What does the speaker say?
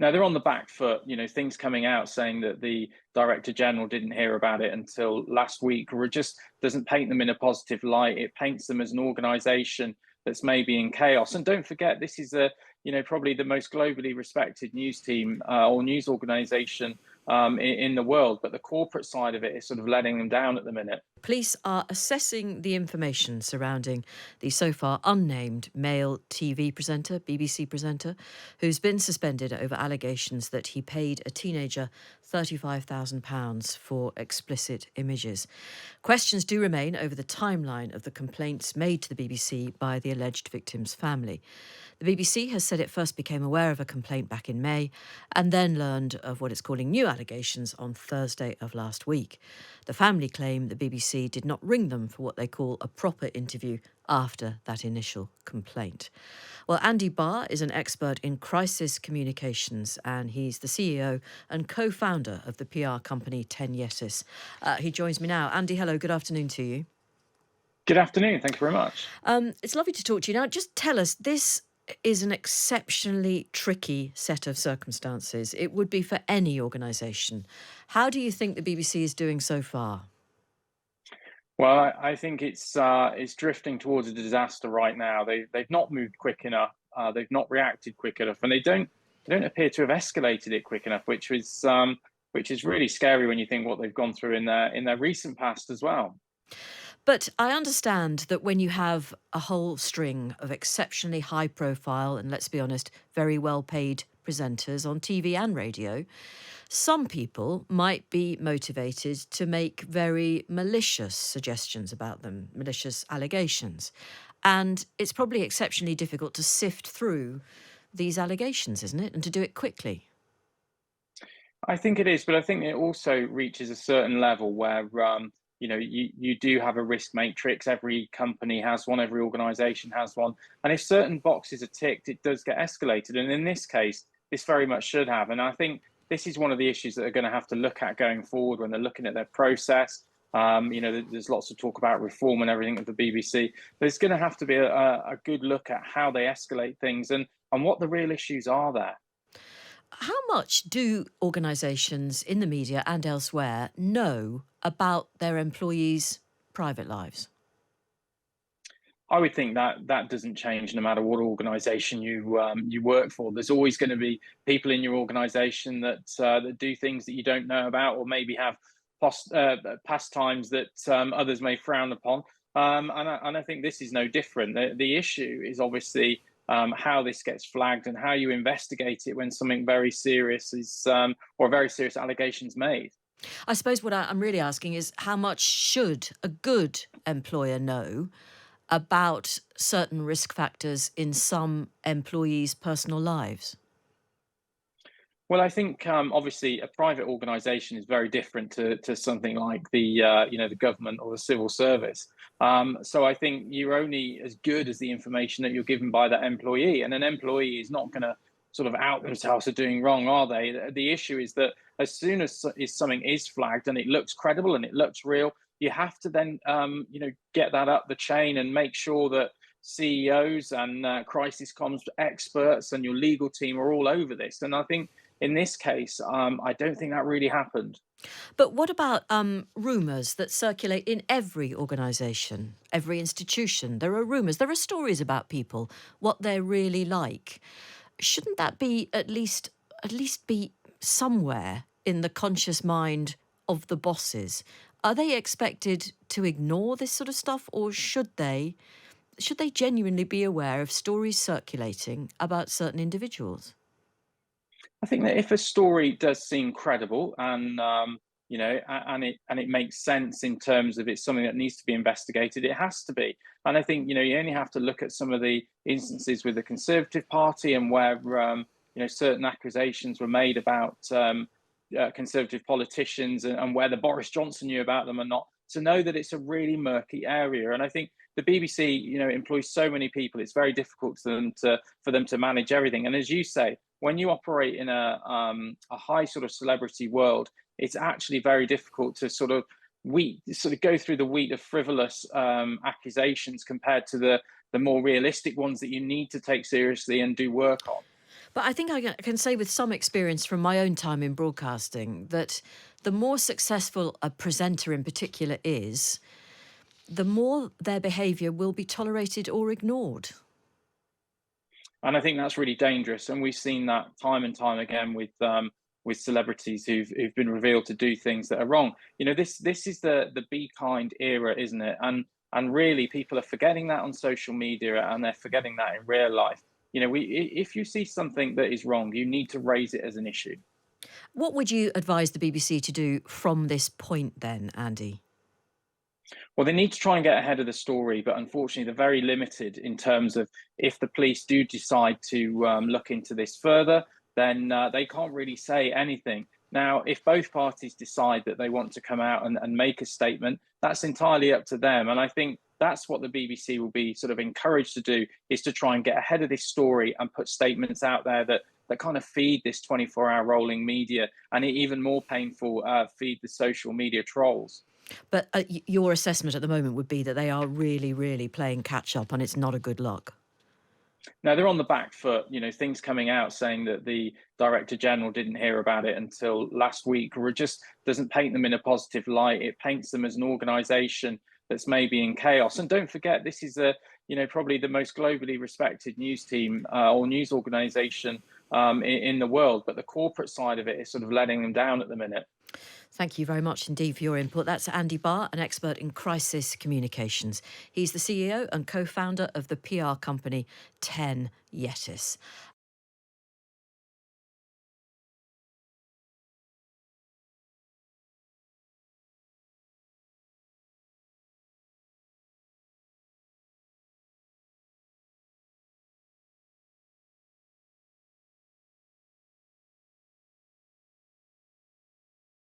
Now they're on the back foot. Things coming out saying that the director general didn't hear about it until last week, or it just doesn't paint them in a positive light. It paints them as an organisation that's maybe in chaos. And don't forget, this is probably the most globally respected news team or news organisation in the world. But the corporate side of it is sort of letting them down at the minute. Police are assessing the information surrounding the so far unnamed male TV presenter, BBC presenter, who's been suspended over allegations that he paid a teenager £35,000 for explicit images. Questions do remain over the timeline of the complaints made to the BBC by the alleged victim's family. The BBC has said it first became aware of a complaint back in May and then learned of what it's calling new allegations on Thursday of last week. The family claim the BBC did not ring them for what they call a proper interview after that initial complaint. Well, Andy Barr is an expert in crisis communications and he's the CEO and co-founder of the PR company 10 Yeses. He joins me now. Andy, hello, good afternoon to you. Good afternoon. Thank you very much. It's lovely to talk to you. Now, just tell us, this is an exceptionally tricky set of circumstances. It would be for any organisation. How do you think the BBC is doing so far? Well, I think it's drifting towards a disaster right now. They've not moved quick enough. They've not reacted quick enough, and they don't appear to have escalated it quick enough, which is really scary when you think what they've gone through in their recent past as well. But I understand that when you have a whole string of exceptionally high profile and, let's be honest, very well paid presenters on TV and radio, some people might be motivated to make very malicious suggestions about them, malicious allegations. And it's probably exceptionally difficult to sift through these allegations, isn't it? And to do it quickly. I think it is, but I think it also reaches a certain level where you do have a risk matrix. Every company has one, every organization has one. And if certain boxes are ticked, it does get escalated. And in this case, this very much should have. And I think this is one of the issues that they're going to have to look at going forward when they're looking at their process. There's lots of talk about reform and everything at the BBC. There's going to have to be a good look at how they escalate things and what the real issues are there. How much do organisations in the media and elsewhere know about their employees' private lives? I would think that that doesn't change no matter what organisation you work for. There's always going to be people in your organisation that do things that you don't know about, or maybe have pastimes that others may frown upon. And I think this is no different. The issue is obviously how this gets flagged and how you investigate it when something very serious is or very serious allegations made. I suppose what I'm really asking is how much should a good employer know about certain risk factors in some employees' personal lives? Well, I think obviously a private organisation is very different to something like the government or the civil service. So I think you're only as good as the information that you're given by that employee, and an employee is not going to sort of out themselves as doing wrong, are they? The issue is that as soon as something is flagged and it looks credible and it looks real, you have to then get that up the chain and make sure that CEOs and crisis comms experts and your legal team are all over this. And I think in this case, I don't think that really happened. But what about rumours that circulate in every organisation, every institution? There are rumours, there are stories about people, what they're really like. Shouldn't that be at least be somewhere in the conscious mind of the bosses? Are they expected to ignore this sort of stuff, or should they genuinely be aware of stories circulating about certain individuals? I think that if a story does seem credible and and it makes sense in terms of it's something that needs to be investigated, it has to be. And I think you only have to look at some of the instances with the Conservative Party and where certain accusations were made about Conservative politicians and whether Boris Johnson knew about them or not, to know that it's a really murky area. And I think the BBC, employs so many people. It's very difficult for them to manage everything. And as you say, when you operate in a high sort of celebrity world, it's actually very difficult to sort of go through the wheat of frivolous accusations compared to the more realistic ones that you need to take seriously and do work on. But I think I can say with some experience from my own time in broadcasting that the more successful a presenter in particular is, the more their behaviour will be tolerated or ignored. And I think that's really dangerous. And we've seen that time and time again with celebrities who've been revealed to do things that are wrong. This is the be kind era, isn't it? And really, people are forgetting that on social media, and they're forgetting that in real life. If you see something that is wrong, you need to raise it as an issue. What would you advise the BBC to do from this point then, Andy? Well, they need to try and get ahead of the story, but unfortunately, they're very limited in terms of if the police do decide to look into this further, then they can't really say anything. Now, if both parties decide that they want to come out and make a statement, that's entirely up to them. And I think that's what the BBC will be sort of encouraged to do, is to try and get ahead of this story and put statements out there that kind of feed this 24-hour rolling media, and even more painful, feed the social media trolls. But your assessment at the moment would be that they are really, really playing catch up and it's not a good look. Now they're on the back foot. Things coming out saying that the director general didn't hear about it until last week, or it just doesn't paint them in a positive light. It paints them as an organisation that's maybe in chaos. And don't forget, this is probably the most globally respected news team or news organisation in the world. But the corporate side of it is sort of letting them down at the minute. Thank you very much indeed for your input. That's Andy Barr, an expert in crisis communications. He's the CEO and co founder of the PR company 10 Yetis.